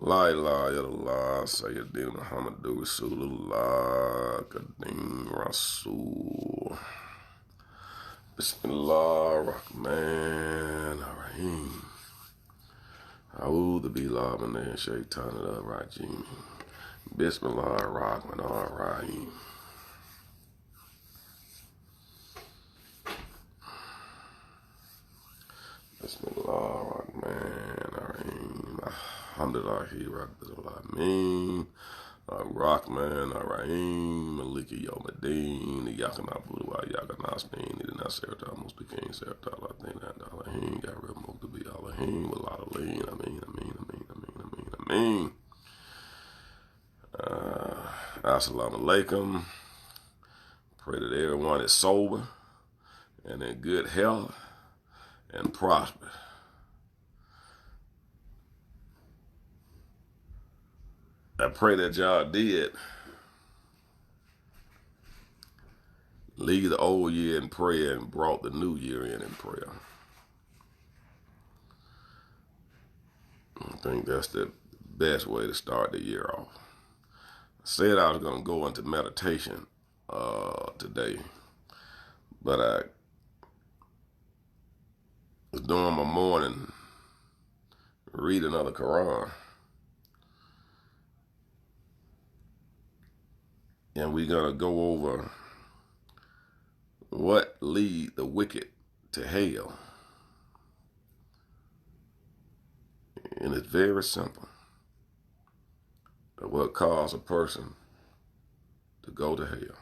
La ilaha illallah, Sayyidina Muhammadu Rasulullah, Kadim Rasul. Bismillah Rahman Rahim. A'udhu billahi minash shaitanir rajim. Bismillah Rahman Rahim. Bismillah Rahman Rahim. Alhamdulillahi Rabbil Alameen. Rahman Rahim. Maliki Yawmiddin. Yakana Budu wa Yakana Steen. Nidina Sarata Musbikin Sarata Latina Dalahim. Got real moved to be Allahim. With a lot of lean. Ameen. Assalamu alaikum. Pray that everyone is sober and in good health and prosper. I pray that y'all did leave the old year in prayer and brought the new year in prayer. I think that's the best way to start the year off. I said I was going to go into meditation today, but I was doing my morning reading of the Quran. And we're going to go over what lead the wicked to hell. And it's very simple. What causes a person to go to hell.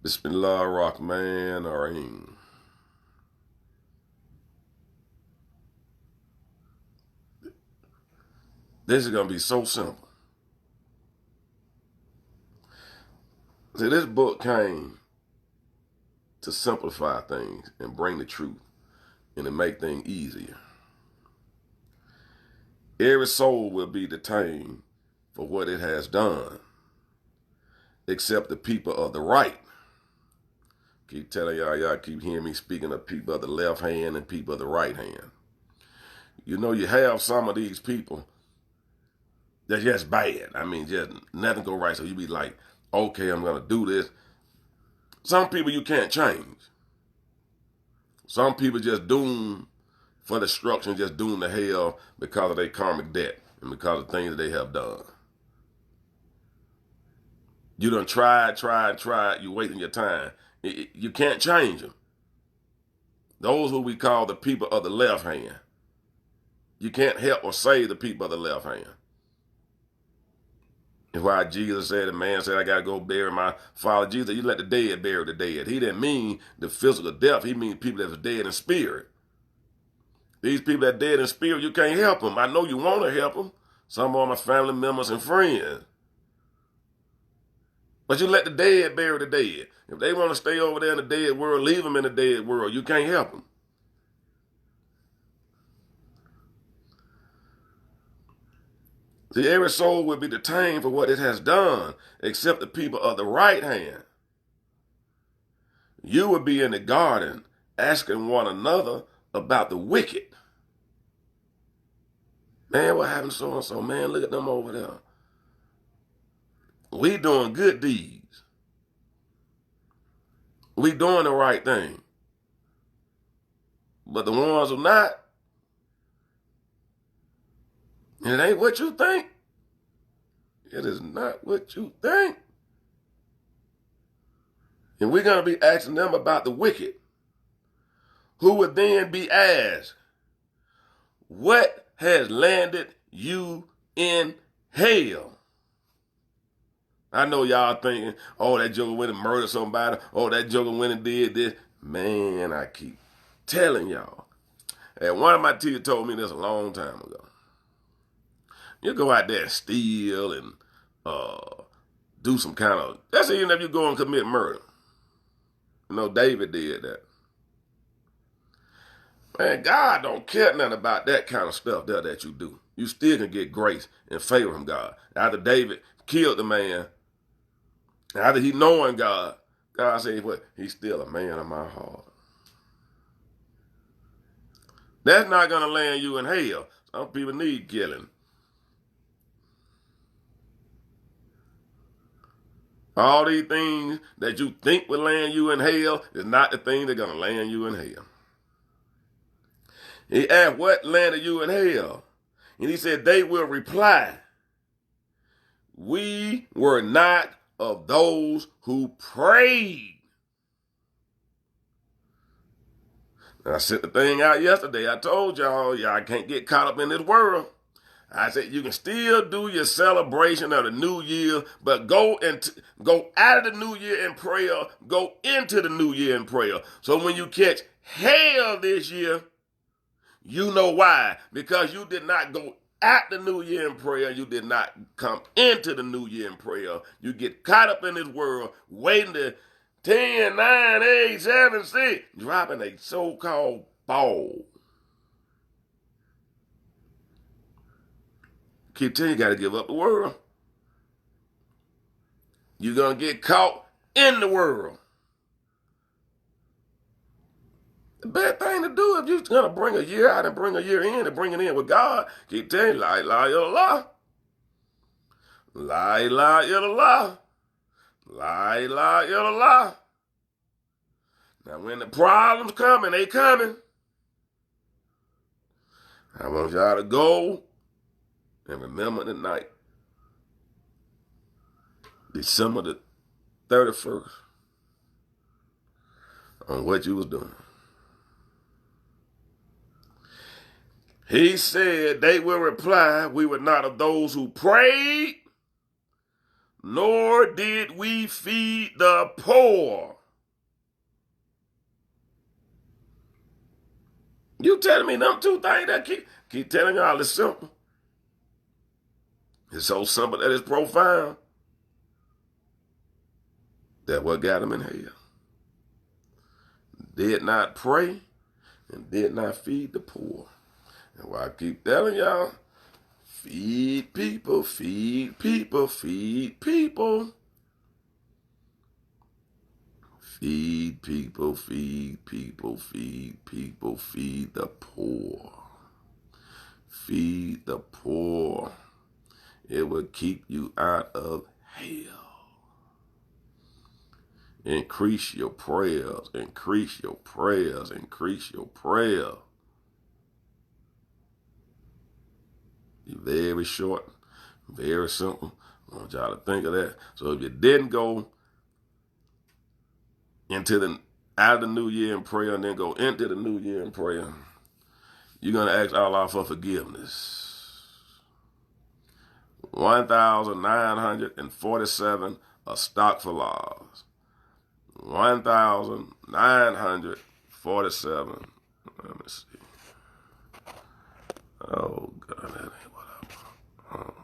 Bismillah Rahman Rahim. This is going to be so simple. See, this book came to simplify things and bring the truth and to make things easier. Every soul will be detained for what it has done, except the people of the right. Keep telling y'all keep hearing me speaking of people of the left hand and people of the right hand. You know, you have some of these people that's just bad. I mean, just nothing go right. So you be like, okay, I'm going to do this. Some people you can't change. Some people just doomed for destruction, just doomed to hell because of their karmic debt and because of things that they have done. You done tried. You wasting your time. You can't change them. Those who we call the people of the left hand. You can't help or save the people of the left hand. It's why Jesus said, the man said, I got to go bury my father. Jesus, you let the dead bury the dead. He didn't mean the physical death. He means people that was dead in spirit. These people that dead in spirit, you can't help them. I know you want to help them. Some of them are family members and friends. But you let the dead bury the dead. If they want to stay over there in the dead world, leave them in the dead world. You can't help them. See, every soul will be detained for what it has done, except the people of the right hand. You will be in the garden asking one another about the wicked. Man, what happened to so-and-so? Man, look at them over there. We doing good deeds. We doing the right thing. But the ones who not, it ain't what you think. It is not what you think. And we're going to be asking them about the wicked, who would then be asked, what has landed you in hell? I know y'all thinking, oh, that joker went and murdered somebody. Oh, that joker went and did this. Man, I keep telling y'all. And one of my teachers told me this a long time ago. You go out there and steal and do some kind of, that's even if you go and commit murder. You know, David did that. Man, God don't care nothing about that kind of stuff there that you do. You still can get grace and favor from God. After David killed the man, after he knowing God, God said, what? He's still a man of my heart. That's not going to land you in hell. Some people need killing. All these things that you think will land you in hell is not the thing that's going to land you in hell. He asked, what landed you in hell? And he said, they will reply, we were not of those who prayed. I sent the thing out yesterday. I told y'all can't get caught up in this world. I said you can still do your celebration of the new year, but go out of the new year in prayer, go into the new year in prayer. So when you catch hell this year, you know why. Because you did not go out the new year in prayer, you did not come into the new year in prayer. You get caught up in this world, waiting to 10, 9, 8, 7, 6, dropping a so-called ball. Keep telling you got to give up the world. You're going to get caught in the world. The bad thing to do if you're going to bring a year out and bring a year in and bring it in with God, keep telling you, la ilaha illallah. La ilaha illallah. La ilaha illallah. Now when the problems coming, they coming. I want y'all to go and remember the night, December the 31st, on what you was doing. He said, they will reply, we were not of those who prayed, nor did we feed the poor. You telling me them two things that keep telling y'all it's simple. It's so simple that it's profound. That's what got him in hell. Did not pray and did not feed the poor. And why I keep telling y'all, feed people, feed people, feed people. Feed people, feed people, feed people, feed the poor. Feed the poor. It will keep you out of hell. Increase your prayers, increase your prayers, increase your prayer. Very short, very simple. I want y'all to think of that. So if you didn't go out of the new year in prayer and then go into the new year in prayer, you're going to ask Allah for forgiveness. 1,947 astaghfirullahs. 1,947. Let me see. Oh, God, that ain't what I want.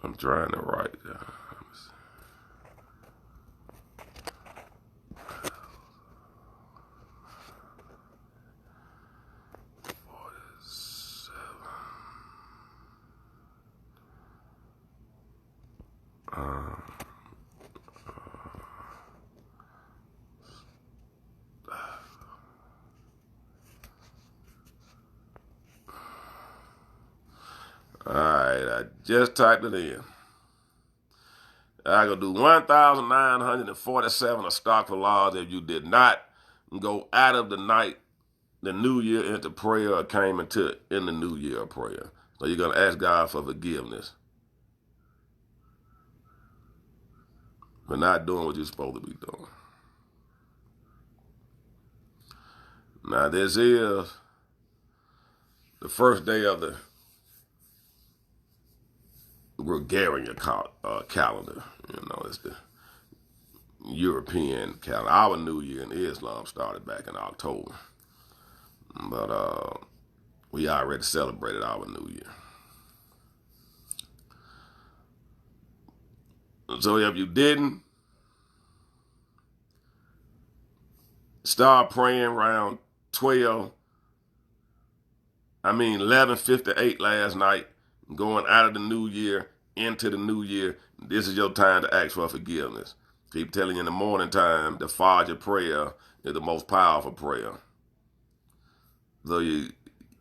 I'm trying to write down. All right, I just typed it in. I could do 1,947 astaghfirullahs if you did not go out of the night, the new year into prayer, or came in the new year of prayer. So you're going to ask God for forgiveness for not doing what you're supposed to be doing. Now, this is the first day of the Gregorian calendar. You know, it's the European calendar. Our New Year in Islam started back in October. But we already celebrated our New Year. So if you didn't, start praying around 11:58 last night, going out of the new year into the new year. This is your time to ask for forgiveness. Keep telling you in the morning time, the Fajr prayer is the most powerful prayer. So you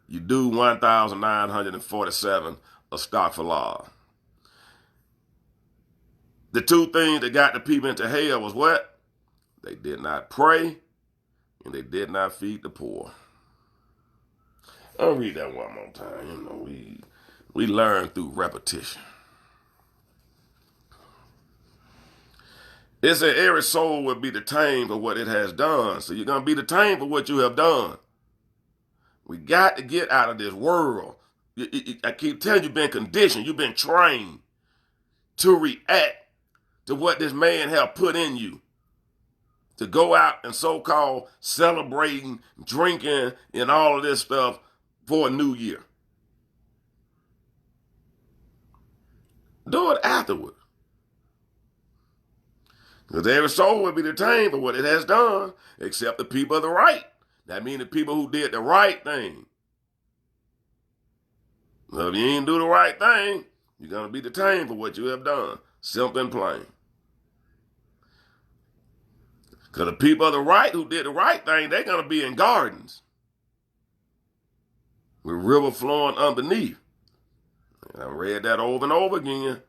do 1,947 astaghfirullah. The two things that got the people into hell was what? They did not pray and they did not feed the poor. I'll read that one more time. You know, we learn through repetition. It said every soul will be detained for what it has done. So you're going to be detained for what you have done. We got to get out of this world. I keep telling you, you've been conditioned, you've been trained to react to what this man have put in you. To go out and so-called celebrating, drinking, and all of this stuff for a new year. Do it afterwards. Because every soul will be detained for what it has done, except the people of the right. That means the people who did the right thing. Well, if you ain't do the right thing, you're going to be detained for what you have done. Simple and plain. Because the people of the right who did the right thing, they're going to be in gardens with river flowing underneath. And I read that over and over again.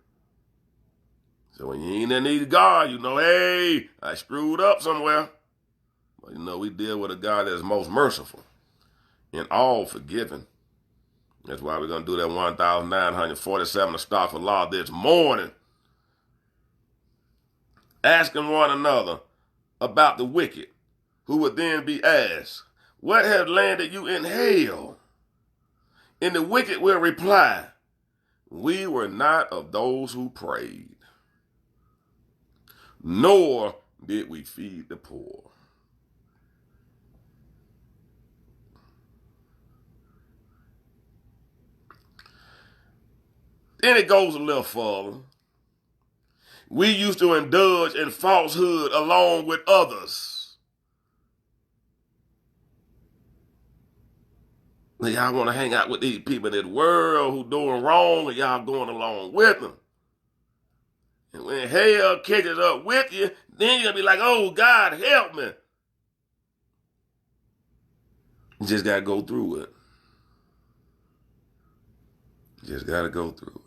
So when you ain't in need of God, you know, hey, I screwed up somewhere. But you know, we deal with a God that is most merciful and all forgiving. That's why we're going to do that 1,947 astaghfirullah this morning. Asking one another about the wicked, who would then be asked, what have landed you in hell? And the wicked will reply, we were not of those who prayed, nor did we feed the poor. Then it goes a little further. We used to indulge in falsehood along with others. Y'all want to hang out with these people in the world who doing wrong and y'all going along with them. And when hell catches up with you, then you're going to be like, oh, God, help me. You just got to go through it. You just got to go through it.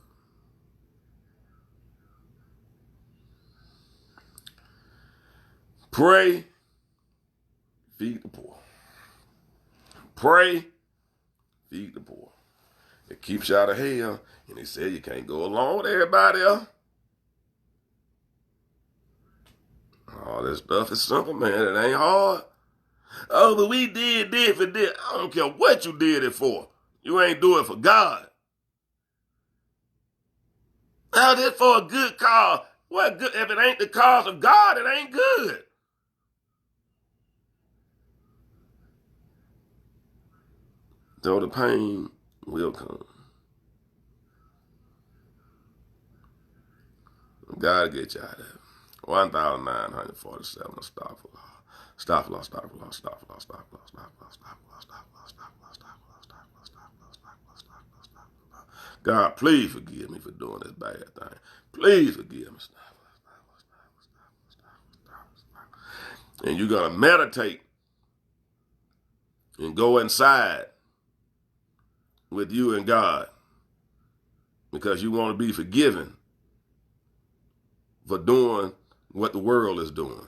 Pray, feed the poor. Pray, feed the poor. It keeps you out of hell. And they say you can't go along with everybody else. All this stuff is simple, man. It ain't hard. Oh, but we did this for this. I don't care what you did it for. You ain't do it for God. Now this for a good cause. What good? If it ain't the cause of God, it ain't good. So the pain will come. God get you out of it. 1,947 astaghfirullah. Astaghfirullah, astaghfirullah, astaghfirullah, astaghfirullah, astaghfirullah, astaghfirullah. God, please forgive me for doing this bad thing. Please forgive me. And you're going to meditate and go inside with you and God because you want to be forgiven for doing what the world is doing.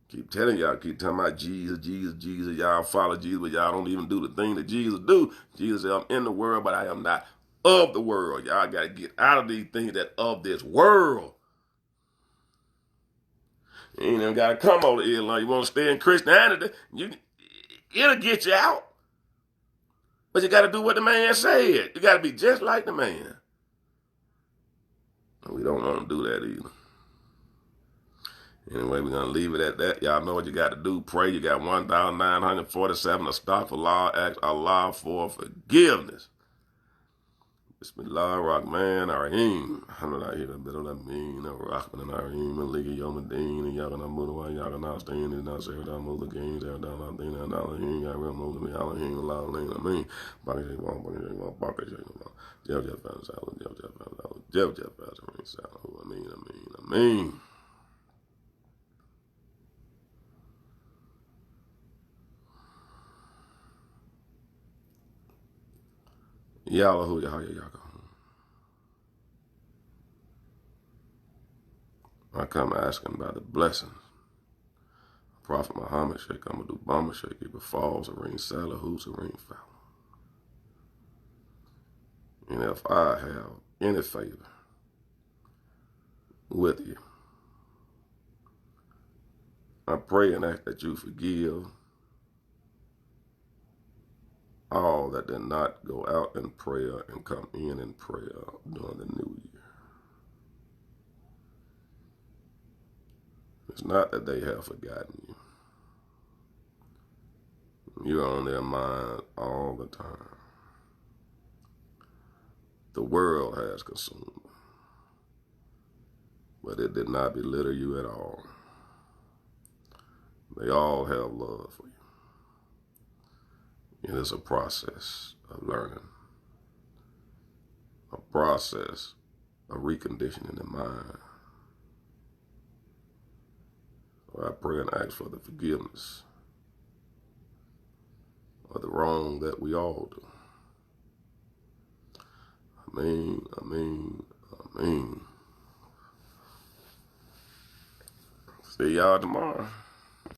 Keep telling y'all, keep talking about Jesus, Jesus, Jesus. Y'all follow Jesus, but y'all don't even do the thing that Jesus do. Jesus said, I'm in the world, but I am not of the world. Y'all got to get out of these things that of this world. You ain't even got to come over here long. You want to stay in Christianity, it'll get you out. But you got to do what the man said. You got to be just like the man. We don't want to do that either. Anyway, we're going to leave it at that. Y'all know what you got to do. Pray. You got 1,947 astaghfirullah. Ask Allah for forgiveness. Bismillah ar-Rahman ar-Rahim. Alhamdulillah, Rabbil ar-Rahman ar-Rahim, Maliki Yawmiddin, Iyyaka na'budu wa iyyaka nasta'in, ihdinas siratal mustaqim, siratal ladzina an'amta alaihim, ghayril maghdubi alaihim waladdallin. Amin. Amin. Yahweh, how y'all go? I come asking by the blessings. Prophet Muhammad, Sheikh Amadou Bama, Sheikh Ibn Falls, Serene Salah, who's Serene Fowler. And if I have any favor with you, I pray and ask that you forgive all that did not go out in prayer and come in prayer during the new year. It's not that they have forgotten you. You're on their mind all the time. The world has consumed them, but it did not belittle you at all. They all have love for you. It is a process of learning, a process of reconditioning the mind. So I pray and ask for the forgiveness of the wrong that we all do. Amen, amen, amen. See y'all tomorrow.